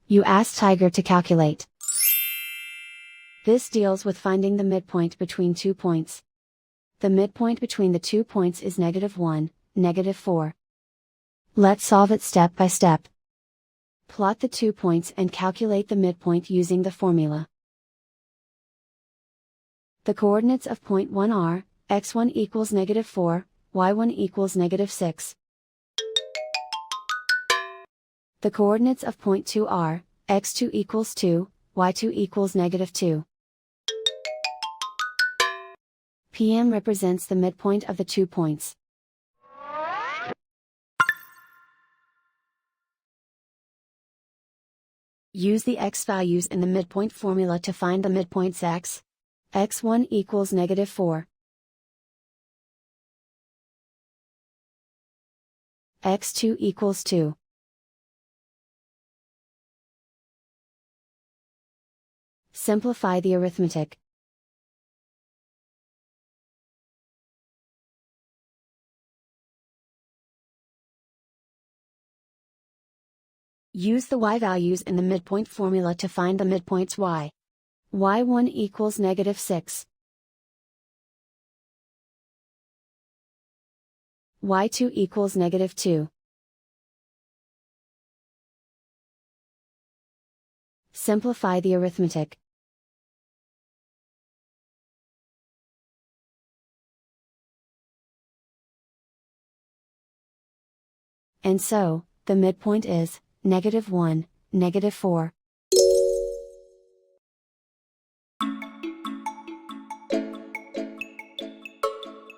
You ask Tiger to calculate. This deals with finding the midpoint between 2 points. The midpoint between the 2 points is -1, -4. Let's solve it step by step. Plot the 2 points and calculate the midpoint using the formula. The coordinates of point 1 are, x1 equals -4, y1 equals -6. The coordinates of point 2 are, x2 equals 2, y2 equals -2. PM represents the midpoint of the 2 points. Use the x values in the midpoint formula to find the midpoints x. x1 equals -4. x2 equals 2. Simplify the arithmetic. Use the y values in the midpoint formula to find the midpoints y. y1 equals -6. y2 equals -2. Simplify the arithmetic. And so, the midpoint is, -1, -4.